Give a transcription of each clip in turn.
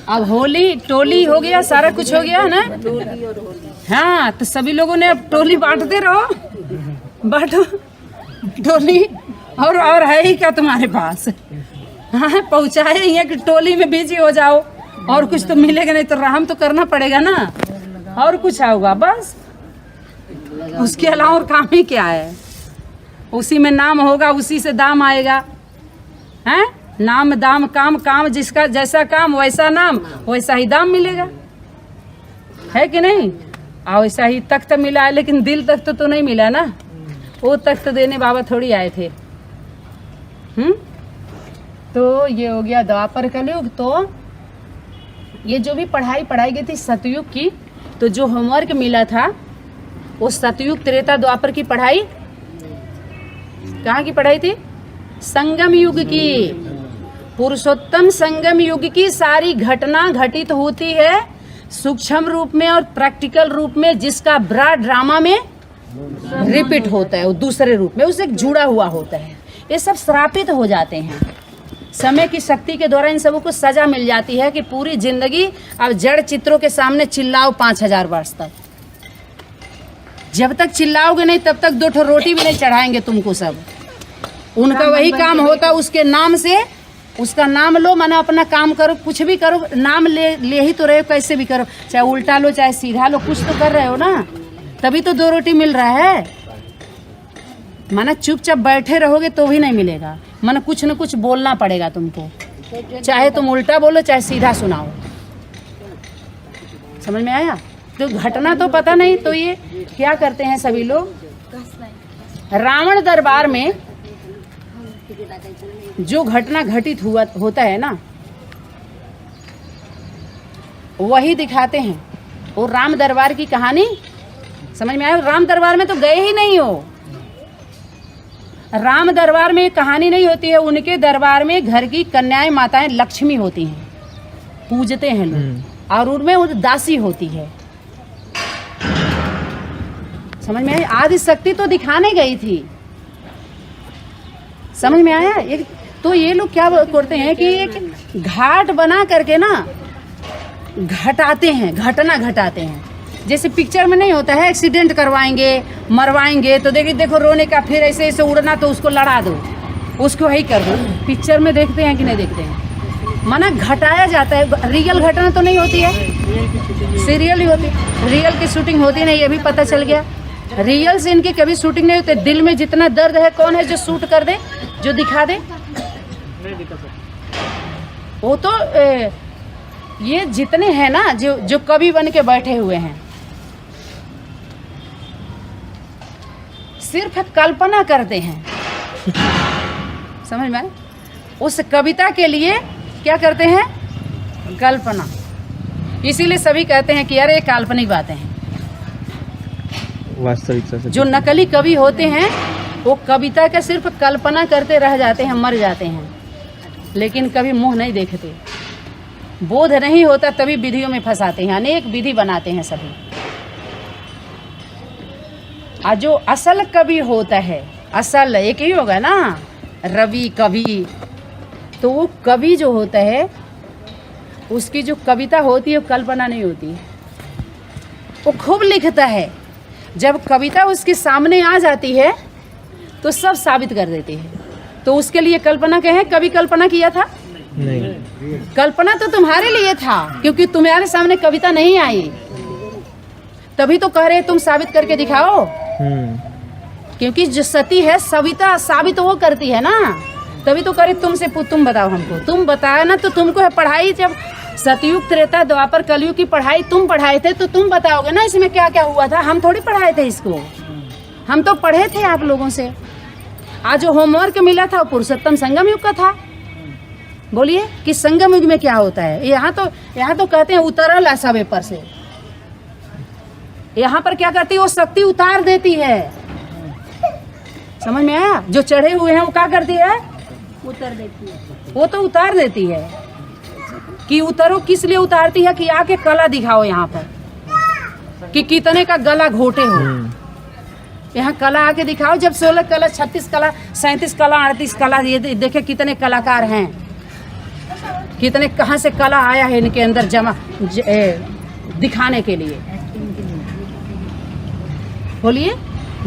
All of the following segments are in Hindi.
अब होली टोली हो गया, सारा कुछ हो गया ना। हाँ, तो सभी लोगों ने अब टोली बांटते रहो, बांटो टोली। और है ही क्या तुम्हारे पास? हाँ, पहुँचाए ही है कि टोली में बिजी हो जाओ, और कुछ तो मिलेगा नहीं तो रहम तो करना पड़ेगा ना, और कुछ होगा बस। उसके अलावा और काम ही क्या है? उसी में नाम होगा, उसी से दाम आएगा। हैं? नाम दाम काम, काम जिसका जैसा काम वैसा नाम, वैसा ही दाम मिलेगा, है कि नहीं? और वैसा ही तख्त मिला है, लेकिन दिल तख्त तो नहीं मिला ना। वो तख्त देने बाबा थोड़ी आए थे। तो ये हो गया द्वापर कलयुग। तो ये जो भी पढ़ाई गई थी सतयुग की, तो जो होमवर्क मिला था वो सतयुग त्रेता द्वापर की पढ़ाई कहाँ की पढ़ाई थी? संगम युग की, पुरुषोत्तम संगम युग की सारी घटना घटित होती है सूक्ष्म रूप में और प्रैक्टिकल रूप में, जिसका बड़ा ड्रामा में रिपीट होता है, वो दूसरे रूप में उससे जुड़ा हुआ होता है। ये सब श्रापित हो जाते हैं समय की शक्ति के द्वारा। इन सबों को सजा मिल जाती है कि पूरी जिंदगी अब जड़ चित्रों के सामने चिल्लाओ 5000 वर्ष तक। जब तक चिल्लाओगे नहीं तब तक 2 रोटी भी नहीं चढ़ाएंगे तुमको सब। उनका वही काम होता, उसके नाम से उसका नाम लो, माना अपना काम करो, कुछ भी करो, नाम ले ही तो रहे हो, कैसे भी करो, चाहे उल्टा लो चाहे सीधा लो, कुछ तो कर रहे हो ना, तभी तो 2 रोटी मिल रहा है। माना चुपचाप बैठे रहोगे तो भी नहीं मिलेगा, माना कुछ न कुछ बोलना पड़ेगा तुमको, चाहे तुम उल्टा बोलो चाहे सीधा सुनाओ। समझ में आया? तो घटना तो पता नहीं, तो ये क्या करते हैं सभी लोग, रावण दरबार में जो घटना घटित हुआ होता है ना, वही दिखाते हैं। और राम दरबार की कहानी समझ में आया? राम दरबार में तो गए ही नहीं हो। राम दरबार में कहानी नहीं होती है, उनके दरबार में घर की कन्याएं माताएं लक्ष्मी होती हैं, पूजते हैं लोग, और उनमें वो दासी होती है। समझ में आया? आदि शक्ति तो दिखाने गई थी। समझ में आया? एक तो ये लोग क्या करते हैं कि एक घाट बना करके ना घटाते हैं, घटना घटाते हैं। जैसे पिक्चर में नहीं होता है, एक्सीडेंट करवाएंगे मरवाएंगे, तो देखो रोने का, फिर ऐसे ऐसे उड़ना, तो उसको लड़ा दो, उसको वही कर दो। पिक्चर में देखते हैं कि नहीं देखते हैं? माना घटाया जाता है, रियल घटना तो नहीं होती है, सीरियल ही होती है। रियल की शूटिंग होती नहीं, ये भी पता चल गया। रियल से इनकी कभी शूटिंग नहीं होती। दिल में जितना दर्द है, कौन है जो शूट कर दे, जो दिखा दे? वो तो ये जितने हैं ना, जो कवि बन के बैठे हुए हैं, सिर्फ कल्पना करते हैं। समझ में? उस कविता के लिए क्या करते हैं? कल्पना। इसीलिए सभी कहते हैं कि यार ये काल्पनिक बातें हैं। वास्तविक जो नकली कवि होते हैं वो कविता का सिर्फ कल्पना करते रह जाते हैं, मर जाते हैं, लेकिन कभी मुंह नहीं देखते। बोध नहीं होता तभी विधियों में फंसाते हैं, अनेक विधि बनाते हैं सभी। और जो असल कवि होता है, असल एक ही होगा ना, रवि कवि, तो वो कवि जो होता है उसकी जो कविता होती है वो कल्पना नहीं होती है, वो खूब लिखता है। जब कविता उसके सामने आ जाती है तो सब साबित कर देती है। तो उसके लिए कल्पना कहें, कभी कल्पना किया था? नहीं। कल्पना तो तुम्हारे लिए था, क्योंकि तुम्हारे सामने कविता नहीं आई, तभी तो कह रहे तुम साबित करके दिखाओ। क्योंकि जो सती है सविता साबित वो करती है ना, तभी तो करे तुमसे तुम बताओ हमको। तुम बताया ना, तो तुमको है पढ़ाई, जब सतयुग त्रेता द्वापर कलयुग की पढ़ाई तुम पढ़ाए थे तो तुम बताओगे ना इसमें क्या क्या हुआ था। हम थोड़ी पढ़ाए थे इसको, हम तो पढ़े थे आप लोगों से। आज जो होमवर्क मिला था वो पुरुषोत्तम संगम युग का था। बोलिए कि संगम युग में क्या होता है। यहाँ तो कहते हैं उतरल ऐसा पेपर से, यहाँ पर क्या करती है वो शक्ति उतार देती है। समझ में आया? जो चढ़े हुए हैं वो क्या करती है? उतार देती है। वो तो उतार देती है कि उतरो, किस लिए उतारती है कि आके कला दिखाओ यहाँ पर कि कितने का गला घोटे हो। यहाँ कला आके दिखाओ। जब 16 कला 36 कला 37 कला 38 कला, ये देखे कितने कलाकार हैं, कितने कहाँ से कला आया है इनके अंदर दिखाने के लिए। बोलिए,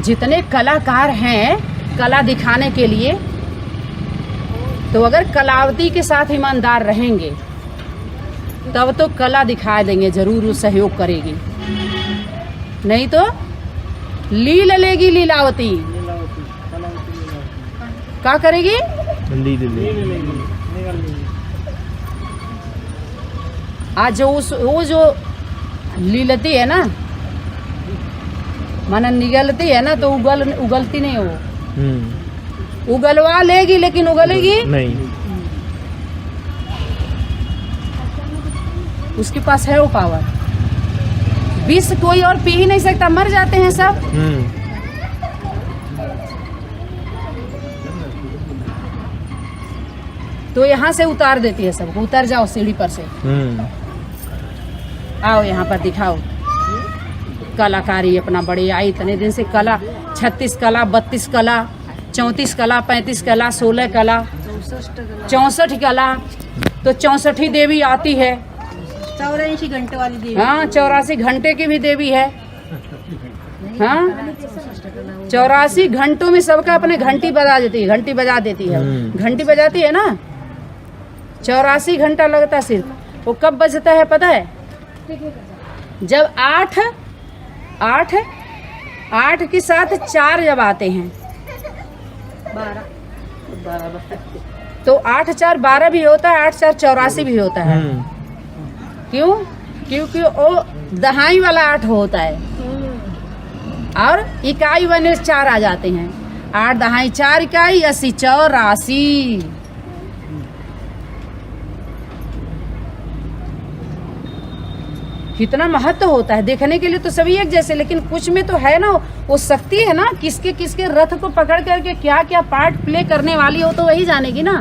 जितने कलाकार हैं कला दिखाने के लिए, तो अगर कलावती के साथ ईमानदार रहेंगे तब तो कला दिखा देंगे, जरूर वो सहयोग करेगी। नहीं तो लील लेगी लीलावती, क्या करेगी? आज जो वो जो लीलती है ना, माना निगलती है ना, तो उगलती नहीं वो, उगलवा लेगी लेकिन उगलेगी नहीं। उसके पास है वो पावर। विष कोई और पी ही नहीं सकता, मर जाते हैं सब। तो यहाँ से उतार देती है सबको, उतर जाओ सीढ़ी पर से, आओ यहाँ पर दिखाओ कलाकारी अपना। बड़े आई इतने दिन से कला, 36 कला, 32 कला, 34 कला, 35 कला, 16 कला, 64 कला, तो 64 देवी आती है। 84 घंटे वाली देवी। हाँ, 84 घंटे की भी देवी है। हाँ, 84 घंटों में सबका अपने घंटी बजा देती है, घंटी बजा देती है, घंटी बजाती है ना। 84 घंटा लगता है सिर्फ। वो कब बजता है पता है? जब 8 के साथ 4 जब आते हैं, 12 तो 8 4 12 भी होता है, 8 4 84 भी होता है। क्यों? क्योंकि वो दहाई वाला 8 होता है और इकाई बने 4 आ जाते हैं। 8 दहाई 4 इकाई 80 84। कितना महत्व होता है। देखने के लिए तो सभी एक जैसे, लेकिन कुछ में तो है ना वो शक्ति है ना, किसके किसके रथ को पकड़ करके क्या क्या पार्ट प्ले करने वाली हो तो वही जानेगी ना।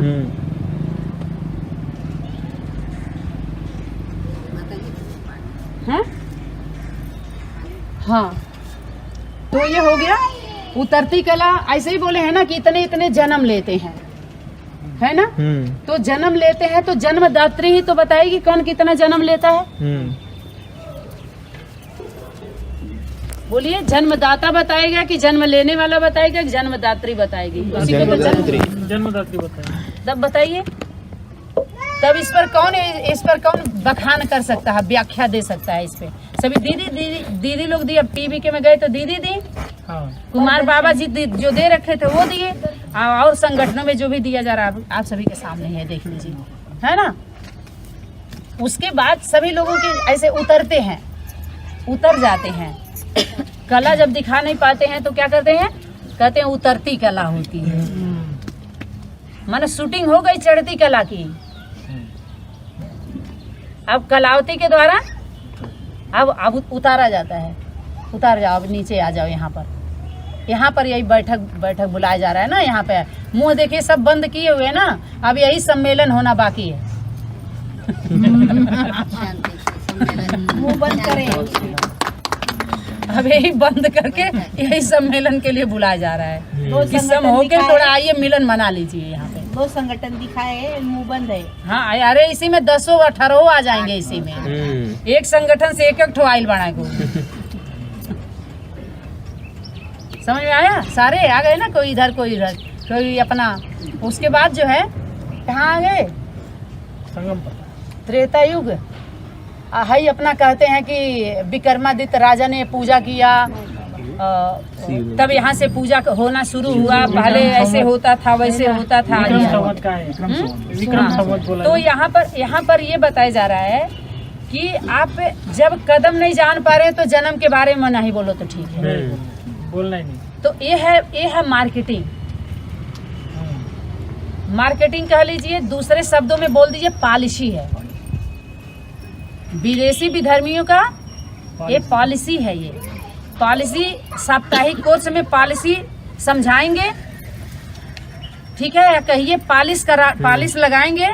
हाँ, तो ये हो गया उतरती कला। ऐसे ही बोले हैं ना कि इतने इतने जन्म लेते हैं, है ना। तो जन्म लेते हैं तो जन्मदात्री ही तो बताएगी कौन कितना जन्म लेता है। बोलिए, जन्मदाता बताएगा कि जन्म लेने वाला बताएगा कि जन्मदात्री बताएगी? उसी को जन्मदात्री बताएगी। तब बताइए, तब इस पर कौन बखान कर सकता है, व्याख्या दे सकता है इस पे? सभी दीदी लोग दी। अब टीवी के में गए तो दीदी दी, कुमार बाबा जी जो दे रखे थे वो दिए, और संगठनों में जो भी दिया जा रहा है आप सभी के सामने है, देख लीजिए, है ना। उसके बाद सभी लोगों के ऐसे उतरते हैं, उतर जाते हैं। कला जब दिखा नहीं पाते हैं तो क्या करते हैं? कहते हैं उतरती कला होती है। माने शूटिंग हो गई चढ़ती कला की। अब कलावती के द्वारा अब उतारा जाता है। उतार जाओ, अब नीचे आ जाओ। यहाँ पर यही बैठक बुलाया जा रहा है ना। यहाँ पे मुंह देखिए सब बंद किए हुए ना, अब यही सम्मेलन होना बाकी है। मुंह बंद करें। अब यही बंद करके यही सम्मेलन के लिए बुलाया जा रहा है कि सब होके थोड़ा आइए मिलन मना लीजिए। यहाँ पे 2 संगठन दिखाए, मुंह बंद है। हाँ, अरे इसी में 10 18 आ जाएंगे। इसी में एक संगठन से एक ठोआइल बना को। समझ में आया? सारे आ गए ना, कोई इधर कोई इधर, कोई अपना। उसके बाद जो है कहाँ आ गए? त्रेता युग। हाई अपना कहते हैं कि विक्रमादित्य राजा ने पूजा किया, तब यहाँ से पूजा होना शुरू हुआ। पहले ऐसे होता था, वैसे होता था। तो यहाँ पर ये बताया जा रहा है कि आप जब कदम नहीं जान पा रहे तो जन्म के बारे में नहीं बोलो तो ठीक है, बोलना ही नहीं। तो ये है मार्केटिंग। मार्केटिंग कह लीजिए, दूसरे शब्दों में बोल दीजिए पॉलिसी है। विदेशी विधर्मियों का ये पॉलिसी है। ये पॉलिसी साप्ताहिक कोर्स में पॉलिसी समझाएंगे, ठीक है। कहिए पॉलिश लगाएंगे,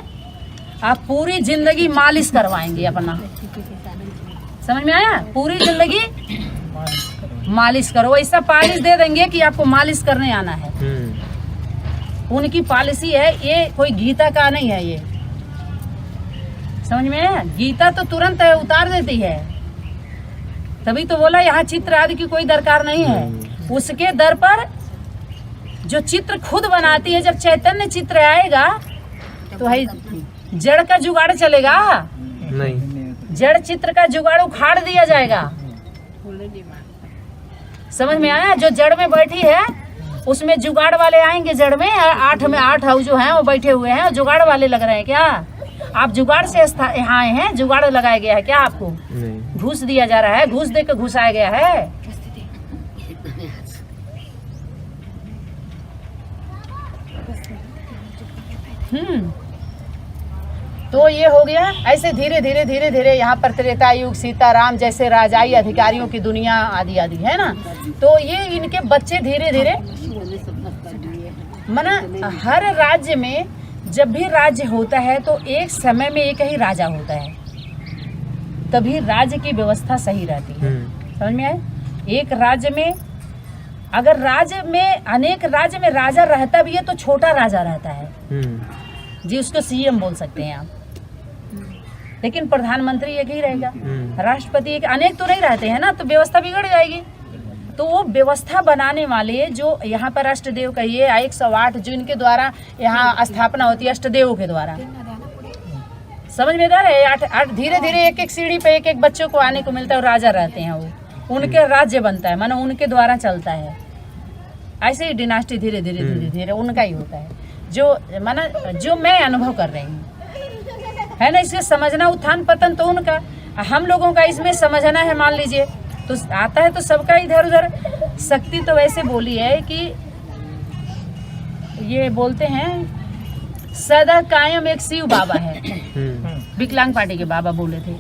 आप पूरी जिंदगी मालिश करवाएंगे अपना। समझ में आया? पूरी जिंदगी मालिश करो, ऐसा पॉलिश दे देंगे कि आपको मालिश करने आना है। उनकी पॉलिसी है ये, कोई गीता का नहीं है ये। समझ में आया? गीता तो तुरंत उतार देती है, तभी तो बोला यहाँ चित्र आदि की कोई दरकार नहीं है। उसके दर पर जो चित्र खुद बनाती है, जब चैतन्य चित्र आएगा तो भाई जड़ का जुगाड़ चलेगा नहीं। जड़ चित्र का जुगाड़ उखाड़ दिया जाएगा। समझ में आया? जो जड़ में बैठी है उसमें जुगाड़ वाले आएंगे। जड़ में 8 हाउ जो हैं वो बैठे हुए हैं, जुगाड़ वाले लग रहे हैं क्या? आप जुगाड़ से यहाँ आए हैं? जुगाड़ लगाया गया है क्या आपको? नहीं। घूस दिया जा रहा है, घूस दे के घुसाया गया है। तो ये हो गया। ऐसे धीरे धीरे धीरे धीरे यहाँ पर त्रेता युग, सीताराम जैसे राजाई अधिकारियों की दुनिया आदि आदि है ना। तो ये इनके बच्चे धीरे धीरे मना हर राज्य में जब भी राज्य होता है तो एक समय में एक ही राजा होता है, तभी राज्य की व्यवस्था सही रहती है। समझ में आए? एक राज्य में अगर राज्य में अनेक राज्य में राजा रहता भी है तो छोटा राजा रहता है जी, उसको सीएम बोल सकते हैं आप, लेकिन प्रधानमंत्री एक ही रहेगा, राष्ट्रपति एक, अनेक तो नहीं रहते हैं ना, तो व्यवस्था बिगड़ जाएगी। तो वो व्यवस्था बनाने वाले जो यहाँ पर अष्टदेव कहिए 108 जो इनके द्वारा यहाँ स्थापना होती है अष्टदेवों के द्वारा, समझ में आ रहा है? धीरे धीरे एक एक सीढ़ी पे एक एक बच्चों को आने को मिलता है और राजा रहते हैं, वो उनके राज्य बनता है, मानो उनके द्वारा चलता है। ऐसे ही डिनास्टी धीरे धीरे धीरे धीरे उनका ही होता है, जो माना जो मैं अनुभव कर रही हूँ है ना। इससे समझना उत्थान पतन तो उनका, हम लोगों का इसमें समझना है। मान लीजिए तो आता है तो सबका इधर उधर। शक्ति तो वैसे बोली है कि ये बोलते हैं सदा कायम एक शिव बाबा है, विकलांग पार्टी के बाबा बोले थे।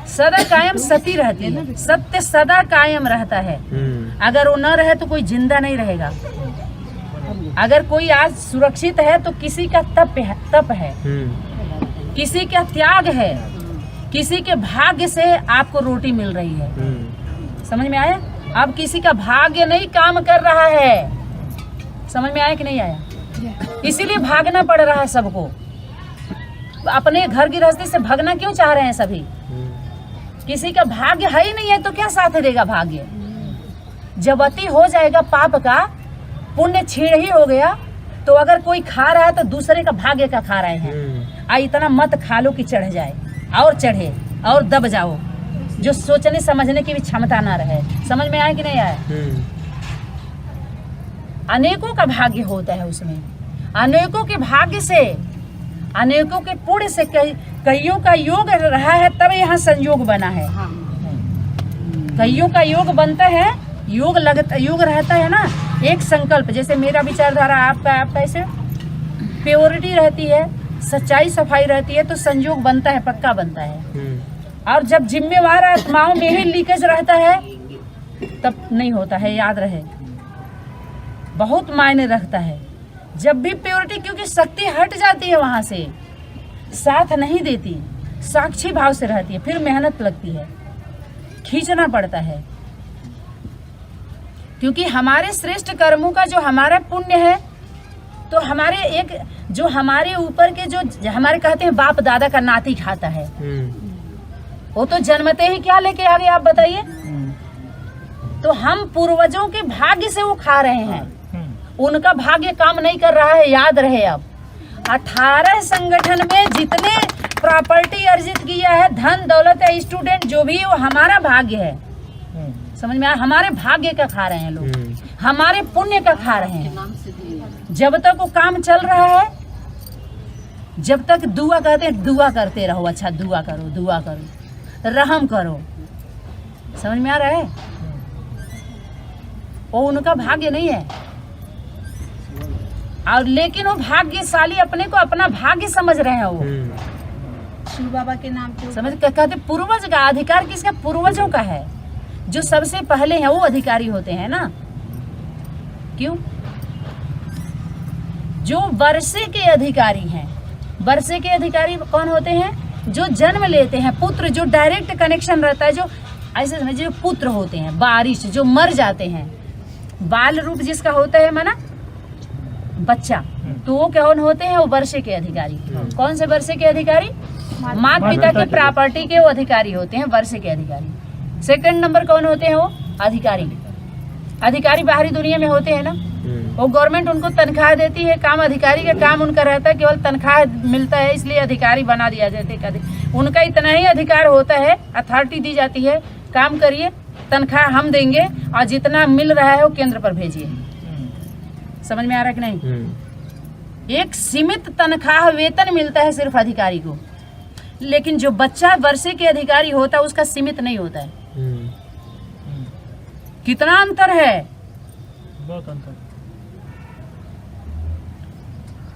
सदा कायम सती रहती है, सत्य सदा कायम रहता है। अगर वो न रहे तो कोई जिंदा नहीं रहेगा। अगर कोई आज सुरक्षित है तो किसी का तप है, किसी का त्याग है, किसी के भाग्य से आपको रोटी मिल रही है। समझ में आया? अब किसी का भाग्य नहीं काम कर रहा है, समझ में आया कि नहीं आया? इसीलिए भागना पड़ रहा है सबको। अपने घर गृहस्थी से भागना क्यों चाह रहे हैं सभी? किसी का भाग्य है ही नहीं है तो क्या साथ देगा भाग्य? जब अति हो जाएगा पाप का, पुण्य छीण ही हो गया, तो अगर कोई खा रहा है तो दूसरे का भाग्य का खा रहे हैं। इतना मत खा लो कि चढ़ जाए और चढ़े और दब जाओ, जो सोचने समझने की भी क्षमता ना रहे। समझ में आया कि नहीं आया? अनेकों का भाग्य होता है उसमें, अनेकों के भाग्य से, अनेकों के पुण्य से कईयों का योग रहा है, तब यहाँ संयोग बना है। कईयों का योग बनता है, योग रहता है ना, एक संकल्प। जैसे मेरा विचारधारा, आपका ऐसे प्योरिटी रहती है, सच्चाई सफाई रहती है, तो संयोग बनता है, पक्का बनता है। और जब जिम्मेवार आत्माओं में ही लीकेज रहता है तब नहीं होता है, याद रहे, बहुत मायने रखता है। जब भी प्योरिटी, क्योंकि शक्ति हट जाती है वहां से, साथ नहीं देती, साक्षी भाव से रहती है, फिर मेहनत लगती है, खींचना पड़ता है। क्योंकि हमारे श्रेष्ठ कर्मों का जो हमारा पुण्य है, तो हमारे एक जो हमारे ऊपर के जो हमारे कहते हैं बाप दादा का नाती खाता है, वो तो जन्मते ही क्या लेके आ गए आप बताइए? तो हम पूर्वजों के भाग्य से वो खा रहे हैं, उनका भाग्य काम नहीं कर रहा है। याद रहे, अब 18 संगठन में जितने प्रॉपर्टी अर्जित किया है, धन दौलत है, स्टूडेंट जो भी, वो हमारा भाग्य है। समझ में आया? हमारे भाग्य का खा रहे हैं लोग, हमारे पुण्य का खा रहे हैं। जब तक वो काम चल रहा है, जब तक दुआ कहते हैं, दुआ करते रहो, अच्छा दुआ करो, दुआ करो, रहम करो। समझ में आ रहा है? वो उनका भाग्य नहीं है। और लेकिन वो भाग्यशाली अपने को अपना भाग्य समझ रहे हैं। वो शिव बाबा के नाम पे समझ कहते पूर्वज का अधिकार किसका? पूर्वजों का है। जो सबसे पहले हैं वो अधिकारी होते हैं ना। क्यों? जो वर्षे के अधिकारी हैं। वर्षे के अधिकारी कौन होते हैं? जो जन्म लेते हैं, पुत्र, जो डायरेक्ट कनेक्शन रहता है, जो ऐसे समझिए जो पुत्र होते हैं, बारिश, जो मर जाते हैं, बाल रूप जिसका होता है माना बच्चा, तो वो कौन होते हैं? वो वर्षे के अधिकारी। कौन से वर्षे के अधिकारी? माता पिता के प्रॉपर्टी के वो अधिकारी होते हैं, वर्ष के अधिकारी। सेकंड नंबर कौन होते हैं? वो अधिकारी। अधिकारी बाहरी दुनिया में होते हैं ना, वो गवर्नमेंट उनको तनख्वाह देती है, काम अधिकारी का काम उनका रहता है केवल तनख्वाह मिलता है, इसलिए अधिकारी बना दिया जाता है। उनका इतना ही अधिकार होता है, अथॉरिटी दी जाती है, काम करिए, तनख्वाह हम देंगे और जितना मिल रहा है वो केंद्र पर भेजिए। समझ में आ रहा है कि नहीं? एक सीमित तनख्वाह वेतन मिलता है सिर्फ अधिकारी को, लेकिन जो बच्चा वर्षे के अधिकारी होता है उसका सीमित नहीं होता है। कितना अंतर है? बहुत अंतर।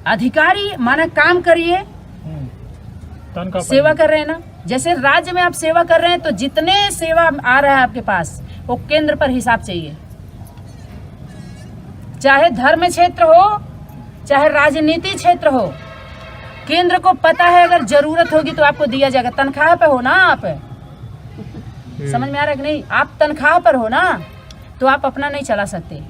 अधिकारी माना काम करिए, तनख्वाह सेवा कर रहे हैं ना, जैसे राज्य में आप सेवा कर रहे हैं तो जितने सेवा आ रहा है आपके पास वो केंद्र पर हिसाब चाहिए, चाहे धर्म क्षेत्र हो चाहे राजनीति क्षेत्र हो, केंद्र को पता है अगर जरूरत होगी तो आपको दिया जाएगा। तनख्वाह पे हो ना आप, समझ में आ रहा है कि नहीं? आप तनख्वाह पर हो ना तो आप अपना नहीं चला सकते।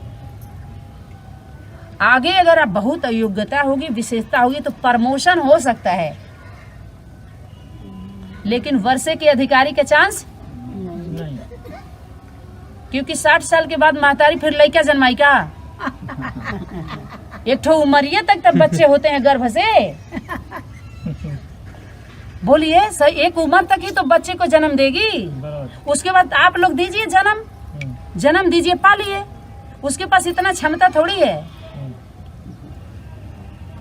आगे अगर आप बहुत योग्यता होगी, विशेषता होगी तो प्रमोशन हो सकता है, लेकिन वर्षे के अधिकारी का चांस नहीं। क्योंकि 60 साल के बाद महतारी फिर लड़का जन्माई का। एक ठो उमरिया तक तब बच्चे होते हैं गर्भ से। बोलिए सही, एक उम्र तक ही तो बच्चे को जन्म देगी, बराबर। उसके बाद आप लोग दीजिए जन्म दीजिए, पालिए, उसके पास इतना क्षमता थोड़ी है।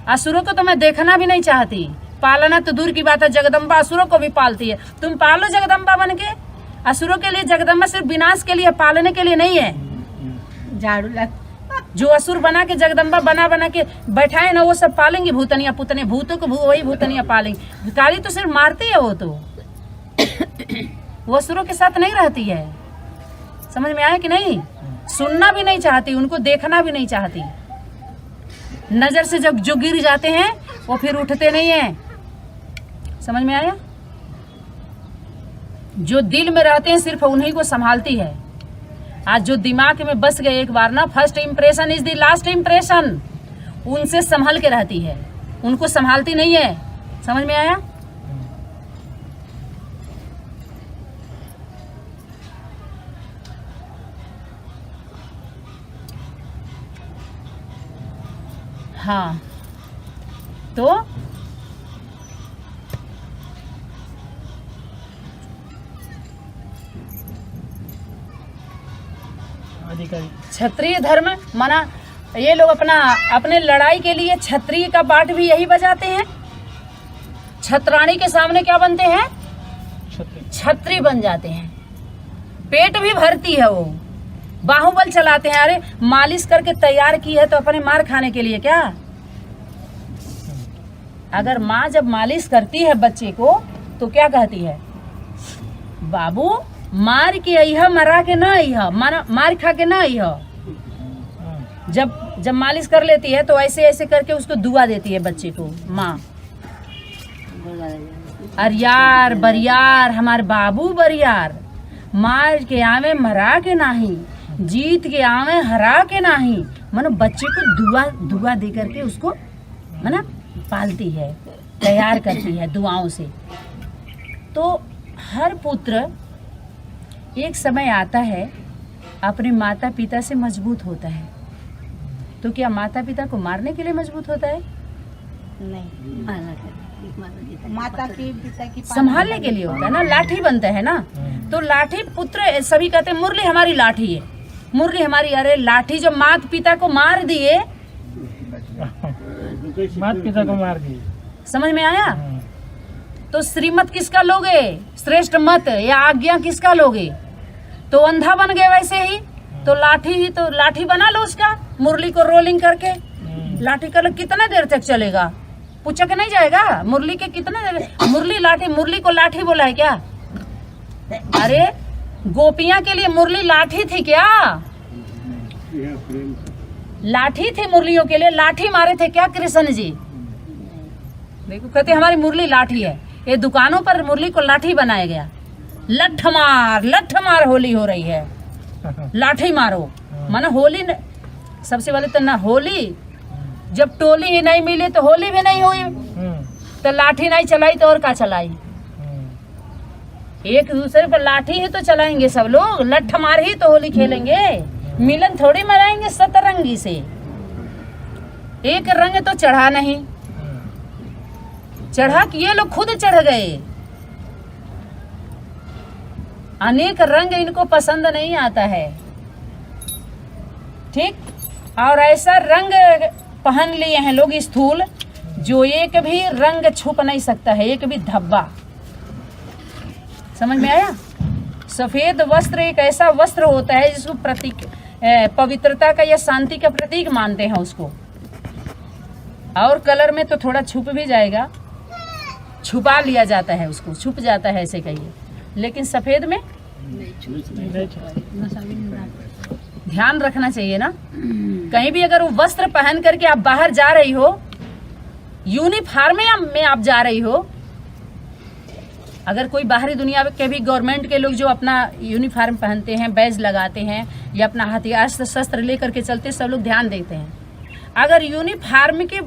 असुरों को तो मैं देखना भी नहीं चाहती, पालना तो दूर की बात है, जगदम्बा असुरों को भी पालती है। तुम पालो जगदम्बा बन के, असुरों के लिए जगदम्बा सिर्फ विनाश के लिए, पालने के लिए नहीं है। झाड़ू लग जो असुर बना के जगदम्बा बना के बैठाए ना, वो सब पालेंगे भूतनिया पुतने, भूतों को वही भूतनिया पालेंगे। काली तो सिर्फ मारती है, वो तो वो असुरों के साथ नहीं रहती है। समझ में आया कि नहीं? सुनना भी नहीं चाहती, उनको देखना भी नहीं चाहती। नजर से जब जो गिर जाते हैं वो फिर उठते नहीं हैं। समझ में आया? जो दिल में रहते हैं सिर्फ उन्हीं को संभालती है। आज जो दिमाग में बस गए एक बार ना, first impression is the last impression, उनसे संभल के रहती है, उनको संभालती नहीं है। समझ में आया? हाँ, तो अधिकारी क्षत्रिय धर्म माना ये लोग अपने लड़ाई के लिए क्षत्रिय का बाट भी यही बजाते हैं। छत्राणी के सामने क्या बनते हैं? छत्री बन जाते हैं। पेट भी भरती है वो, बाहुबल चलाते हैं। अरे मालिश करके तैयार की है तो अपने मार खाने के लिए क्या? अगर माँ जब मालिश करती है बच्चे को तो क्या कहती है? बाबू मार के अइह, मरा के ना अइह, मार खा के ना अइह। जब मालिश कर लेती है तो ऐसे ऐसे करके उसको दुआ देती है बच्चे को माँ। अरियार बरियार हमार बाबू बरियार, मार के आवे मरा के नाही, जीत के आवे हरा के नाही। मानो बच्चे को दुआ दे करके उसको माना पालती है, तैयार करती है दुआओं से। तो हर पुत्र एक समय आता है अपने माता पिता से मजबूत होता है। तो क्या माता पिता को मारने के लिए मजबूत होता है? नहीं, माता की पिता की संभालने के लिए होता है ना, लाठी बनता है ना। तो लाठी पुत्र सभी कहते हैं मुरली हमारी लाठी है, मुरली हमारी। अरे लाठी जो माता पिता को मार दिए, माता पिता को मार दिए। समझ में आया? तो श्रीमत किसका लोगे? श्रेष्ठ मत या आज्ञा किसका लोगे? तो अंधा बन गए वैसे ही। तो लाठी बना लो उसका, मुरली को रोलिंग करके। लाठी का कितना देर तक चलेगा? पुचक नहीं जाएगा मुरली के? कितना देर मुरली को लाठी बोला है क्या? अरे गोपियां के लिए मुरली लाठी थी क्या? लाठी थी मुरलियों के लिए, लाठी मारे थे क्या कृष्ण जी? देखो कहते हमारी मुरली लाठी है। ये दुकानों पर मुरली को लाठी बनाया गया। लठ मार होली हो रही है, लाठी मारो। माना होली सबसे पहले तो ना होली, जब टोली ही नहीं मिली तो होली भी नहीं हुई। तो लाठी नहीं चलाई तो और क्या चलाई? एक दूसरे पर लाठी ही तो चलाएंगे सब लोग, लठ मार ही तो होली खेलेंगे, मिलन थोड़ी मनाएंगे सतरंगी से। एक रंग तो चढ़ा नहीं, चढ़ा कि ये लोग खुद चढ़ गए। अनेक रंग इनको पसंद नहीं आता है, ठीक। और ऐसा रंग पहन लिए हैं लोग स्थूल, जो एक भी रंग छुप नहीं सकता है, एक भी धब्बा। समझ में आया? सफेद वस्त्र एक ऐसा वस्त्र होता है जिसको प्रतीक पवित्रता का या शांति का प्रतीक मानते हैं उसको। और कलर में तो थोड़ा छुप भी जाएगा, छुपा लिया जाता है उसको, छुप जाता है ऐसे कहिए, लेकिन सफेद में ध्यान रखना चाहिए ना। कहीं भी अगर वो वस्त्र पहन करके आप बाहर जा रही हो, यूनिफॉर्म में आप जा रही हो, अगर कोई बाहरी दुनिया के भी गवर्नमेंट के लोग जो अपना यूनिफॉर्म पहनते हैं, बैज लगाते हैं या अपना हथियार शस्त्र लेकर के चलते, सब लोग ध्यान देते हैं। अगर यूनिफॉर्म के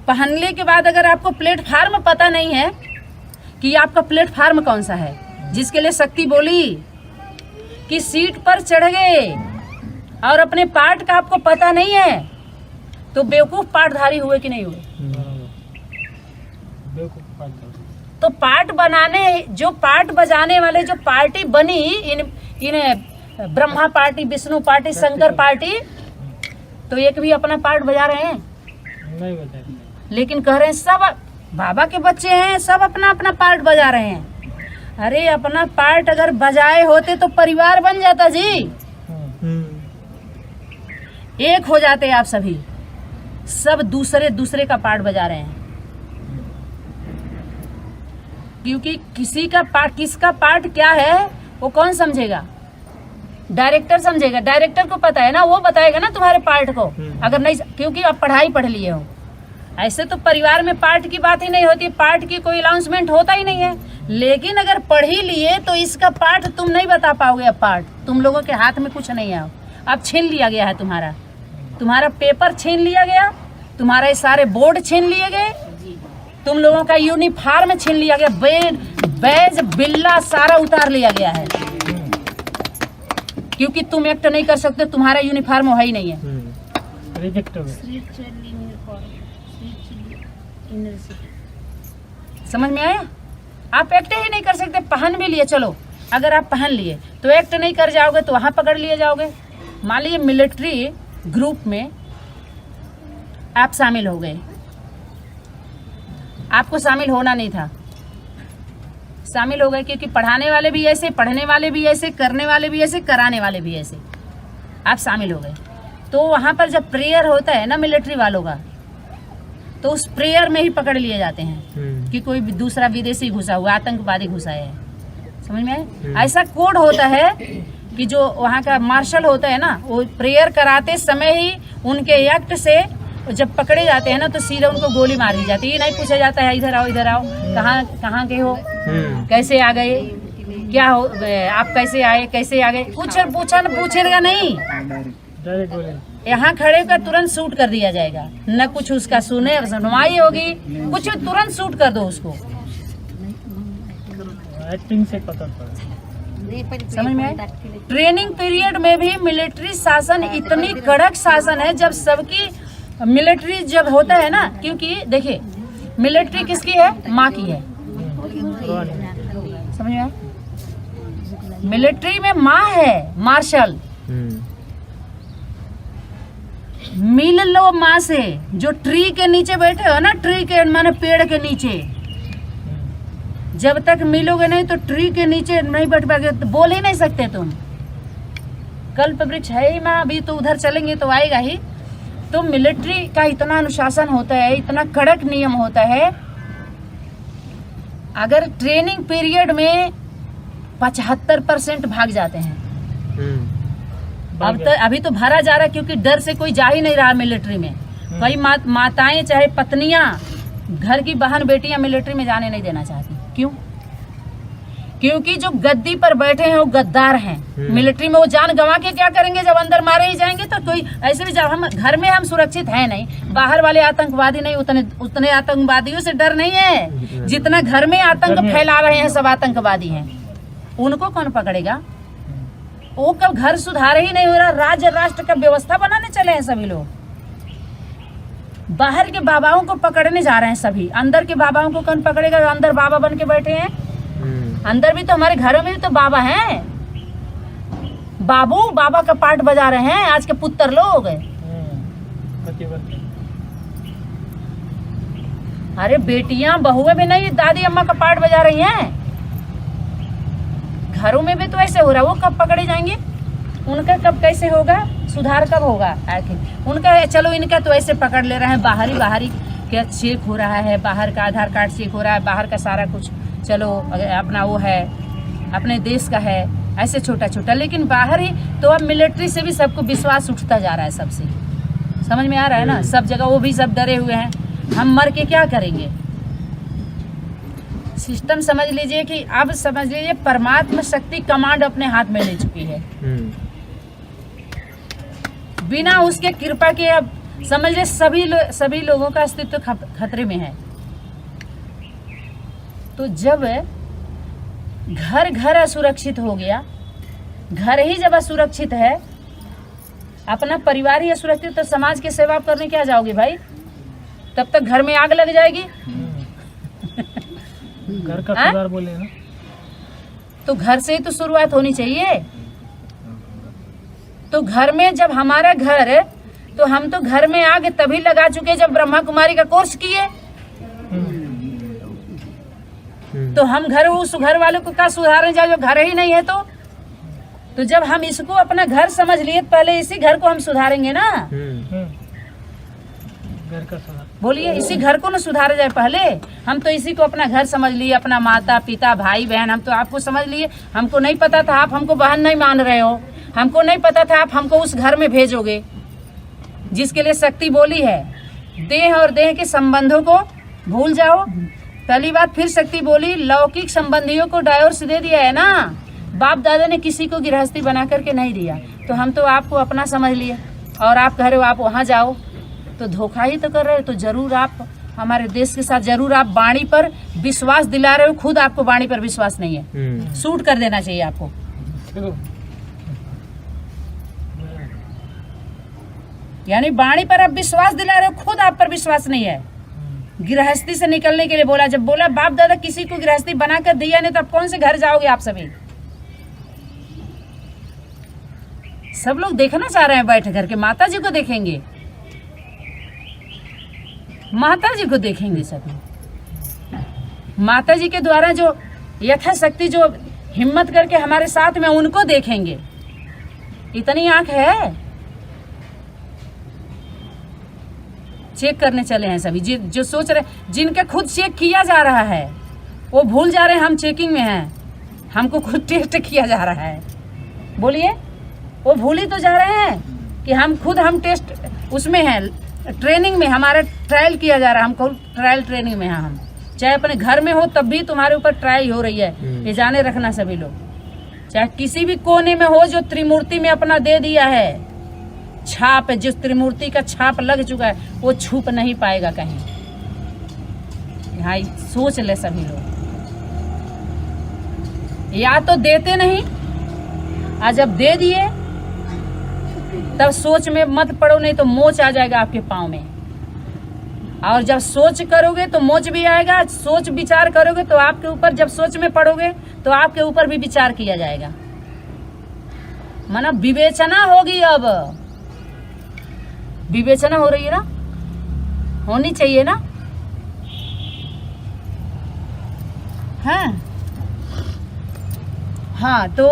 पहनने के बाद अगर आपको प्लेटफार्म पता नहीं है कि आपका प्लेटफार्म कौन सा है, जिसके लिए शक्ति बोली कि सीट पर चढ़ गए और अपने पार्ट का आपको पता नहीं है, तो बेवकूफ पार्टधारी हुए कि नहीं हुए? तो पार्ट बनाने, जो पार्ट बजाने वाले जो पार्टी बनी, इन Brahma party, Vishnu party, Shankar party, तो एक भी अपना पार्ट बजा रहे हैं? नहीं बजा, लेकिन कह रहे हैं सब बाबा के बच्चे हैं, सब अपना अपना पार्ट बजा रहे हैं। अरे अपना पार्ट अगर बजाए होते तो परिवार बन जाता जी, एक हो जाते आप सभी। सब दूसरे का पार्ट बजा रहे हैं, क्योंकि किसका पार्ट क्या है वो कौन समझेगा? डायरेक्टर समझेगा। डायरेक्टर को पता है ना, वो बताएगा ना तुम्हारे पार्ट को। अगर नहीं, क्योंकि आप पढ़ाई पढ़ लिए हो। ऐसे तो परिवार में पार्ट की बात ही नहीं होती, पार्ट की कोई अनाउंसमेंट होता ही नहीं है। लेकिन अगर पढ़ ही लिए तो इसका पार्ट तुम नहीं बता पाओगे। अब पार्ट तुम लोगों के हाथ में कुछ नहीं है, अब छीन लिया गया है। तुम्हारा पेपर छीन लिया गया, तुम्हारे सारे बोर्ड छीन लिए गए, तुम लोगों का यूनिफॉर्म छीन लिया गया, बैज बिल्ला सारा उतार लिया गया है, क्योंकि तुम एक्ट नहीं कर सकते, तुम्हारा यूनिफॉर्म है ही नहीं है। रिजेक्ट हो गया। समझ में आया? आप एक्ट ही नहीं कर सकते। पहन भी लिए, चलो अगर आप पहन लिए तो एक्ट नहीं कर जाओगे तो वहां पकड़ लिए जाओगे। मान लीजिए मिलिट्री ग्रुप में आप शामिल हो गए, आपको शामिल होना नहीं था, शामिल हो गए क्योंकि पढ़ाने वाले भी ऐसे, पढ़ने वाले भी ऐसे, करने वाले भी ऐसे, कराने वाले भी ऐसे, आप शामिल हो गए। तो वहाँ पर जब प्रेयर होता है ना मिलिट्री वालों का, तो उस प्रेयर में ही पकड़ लिए जाते हैं कि कोई दूसरा विदेशी घुसा हुआ, आतंकवादी घुसा है। समझ में आया? ऐसा कोड होता है कि जो वहाँ का मार्शल होता है ना, वो प्रेयर कराते समय ही उनके एक्ट से जब पकड़े जाते हैं ना, तो सीधा उनको गोली मार दी जाती है। ये नहीं पूछा जाता है इधर आओ कहाँ के हो, कैसे आ गए, क्या हो, आप कैसे आए, कैसे आ गए, कुछ पूछेगा नहीं। यहाँ खड़े होकर तुरंत शूट कर दिया जाएगा, न कुछ उसका सुनवाई होगी, कुछ तुरंत शूट कर दो उसको। एक्टिंग से पता पड़ा। समझ में आया? ट्रेनिंग पीरियड में भी मिलिट्री शासन इतनी कड़क शासन है, जब सबकी मिलिट्री जब होता है ना, क्योंकि देखिए मिलिट्री किसकी है? माँ की है। समझ में आया? मिलिट्री में माँ है, मार्शल। मिल लो माँ से, जो ट्री के नीचे बैठे हो ना, ट्री के माने पेड़ के नीचे, जब तक मिलोगे नहीं तो ट्री के नीचे नहीं बैठ पाओगे, तो बोल ही नहीं सकते तुम। कल्प वृक्ष है ही माँ, अभी तो उधर चलेंगे तो आएगा ही। तो मिलिट्री का इतना अनुशासन होता है, इतना कड़क नियम होता है। अगर ट्रेनिंग पीरियड में 75% भाग जाते हैं। अब तो अभी तो भरा जा रहा है, क्योंकि डर से कोई जा ही नहीं रहा मिलिट्री में। कई माताएं चाहे पत्नियां, घर की बहन बेटियां मिलिट्री में जाने नहीं देना चाहती। क्यों? क्योंकि जो गद्दी पर बैठे हैं वो गद्दार हैं। मिलिट्री में वो जान गंवा के क्या करेंगे जब अंदर मारे ही जाएंगे। तो कोई ऐसे भी जब हम घर में हम सुरक्षित है नहीं, बाहर वाले आतंकवादी नहीं, उतने आतंकवादियों से डर नहीं है जितना घर में आतंक फैला रहे हैं सब आतंकवादी हैं। उनको कौन पकड़ेगा? वो कब घर सुधार ही नहीं हो रहा, राज्य राष्ट्र का व्यवस्था बनाने चले हैं सभी लोग। बाहर के बाबाओं को पकड़ने जा रहे हैं सभी, अंदर के बाबाओं को कौन पकड़ेगा जो अंदर बाबा बन के बैठे हैं? अंदर भी तो हमारे घरों में भी तो बाबा हैं। बाबू बाबा का पार्ट बजा रहे हैं आज के पुत्र लोग। अरे बेटियां बहुएं भी नहीं दादी अम्मा का पार्ट बजा रही हैं। घरों में भी तो ऐसे हो रहा है। वो कब पकड़े जाएंगे? उनका कब कैसे होगा? सुधार कब होगा? आखिर उनका चलो इनका तो ऐसे पकड़ ले रहे हैं, बाहरी क्या चेक हो रहा है, बाहर का आधार कार्ड चेक हो रहा है, बाहर का सारा कुछ चलो अपना वो है, अपने देश का है, ऐसे छोटा छोटा। लेकिन बाहर ही तो अब मिलिट्री से भी सबको विश्वास उठता जा रहा है सबसे। समझ में आ रहा है ना? सब जगह वो भी सब डरे हुए हैं। हम मर के क्या करेंगे? सिस्टम समझ लीजिए कि अब समझ लीजिए परमात्मा शक्ति कमांड अपने हाथ में ले चुकी है। बिना उसके कृपा के अब समझ लीजिए सभी लोगों का अस्तित्व खतरे में है। तो जब घर घर असुरक्षित हो गया, घर ही जब असुरक्षित है, अपना परिवार ही असुरक्षित, तो समाज की सेवा करने क्या जाओगे भाई? तब तक घर में आग लग जाएगी। घर का सुधार बोले ना, तो घर से ही तो शुरुआत होनी चाहिए। तो घर में जब हमारा घर है तो हम तो घर में आग तभी लगा चुके जब ब्रह्मा कुमारी का कोर्स किए। तो हम घर उस घर वालों को क्या सुधारने जाए जो घर ही नहीं है? तो जब हम इसको अपना घर समझ लिए पहले इसी घर को हम सुधारेंगे ना। घर का सुधार बोलिए, इसी घर को ना सुधारे जाए पहले। हम तो इसी को अपना घर समझ लिए, अपना माता पिता भाई बहन, हम तो आपको समझ लिए। हमको नहीं पता था आप हमको बहन नहीं मान रहे हो, हमको नहीं पता था आप हमको उस घर में भेजोगे जिसके लिए शक्ति बोली है देह और देह के संबंधों को भूल जाओ। पहली बात फिर शक्ति बोली लौकिक संबंधियों को डायोर्स दे दिया है ना। बाप दादा ने किसी को गृहस्थी बना करके नहीं दिया। तो हम तो आपको अपना समझ लिए और आप कह रहे हो आप वहाँ जाओ, तो धोखा ही तो कर रहे हो। तो जरूर आप हमारे देश के साथ जरूर आप वाणी पर विश्वास दिला रहे हो, खुद आपको वाणी पर विश्वास नहीं है। सूट कर देना चाहिए आपको। यानी वाणी पर आप विश्वास दिला रहे हो, खुद आप पर विश्वास नहीं है। गृहस्थी से निकलने के लिए बोला, जब बोला बाप दादा किसी को गृहस्थी बना कर दिया नहीं तो आप कौन से घर जाओगे? आप सभी सब लोग देखना चाह रहे हैं बैठ करके, माता जी को देखेंगे, माता जी को देखेंगे सभी। माता जी के द्वारा जो यथाशक्ति जो हिम्मत करके हमारे साथ में उनको देखेंगे। इतनी आंख है। चेक करने चले हैं सभी जो सोच रहे, जिनके खुद चेक किया जा रहा है वो भूल जा रहे हैं हम चेकिंग में हैं, हमको खुद टेस्ट किया जा रहा है। बोलिए, वो भूल ही तो जा रहे हैं कि हम टेस्ट उसमें हैं, ट्रेनिंग में, हमारा ट्रायल किया जा रहा है। हमको ट्रायल ट्रेनिंग में हैं हम। चाहे अपने घर में हो तब भी तुम्हारे ऊपर ट्रायल हो रही है, ये जाने रखना सभी लोग। चाहे किसी भी कोने में हो जो त्रिमूर्ति में अपना दे दिया है छाप, जिस त्रिमूर्ति का छाप लग चुका है वो छुप नहीं पाएगा कहीं। यहाँ सोच ले सभी लोग, या तो देते नहीं, आज जब दे दिए तब सोच में मत पड़ो, नहीं तो मोच आ जाएगा आपके पाँव में। और जब सोच करोगे तो मोच भी आएगा, सोच विचार करोगे तो आपके ऊपर, जब सोच में पड़ोगे तो आपके ऊपर भी विचार किया जाएगा। माना विवेचना होगी। अब विवेचना हो रही है ना, होनी चाहिए ना। हाँ, तो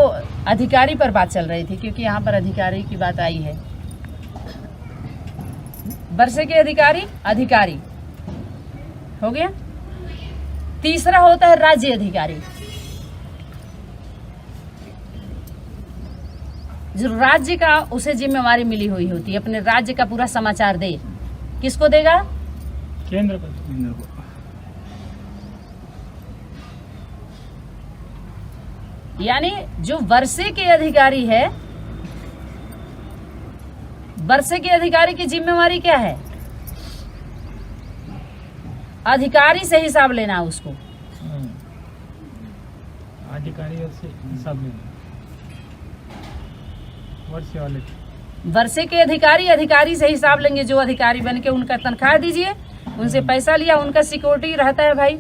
अधिकारी पर बात चल रही थी क्योंकि यहाँ पर अधिकारी की बात आई है। वर्षे के अधिकारी हो गया। तीसरा होता है राज्य अधिकारी। जो राज्य का उसे जिम्मेवारी मिली हुई होती है, अपने राज्य का पूरा समाचार दे। किसको देगा? केंद्र को। यानी जो वर्षे के अधिकारी है, वर्षे के अधिकारी की जिम्मेवारी क्या है? अधिकारी से हिसाब लेना उसको। अधिकारी से हिसाब लेना, वर्ष वाले वर्षे के अधिकारी से हिसाब लेंगे। जो अधिकारी बन के उनका तनख्वाह दीजिए, उनसे पैसा लिया, उनका सिक्योरिटी रहता है भाई।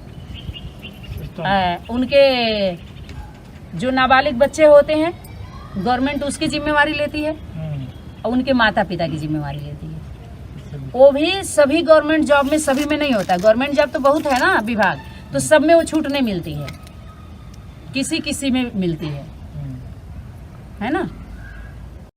उनके जो नाबालिग बच्चे होते हैं, गवर्नमेंट उसकी जिम्मेवारी लेती है और उनके माता पिता की जिम्मेवारी लेती है। वो भी सभी गवर्नमेंट जॉब में, सभी में नहीं होता। गवर्नमेंट जॉब तो बहुत है ना विभाग, तो सब में वो छूट नहीं मिलती है, किसी किसी में मिलती है ना।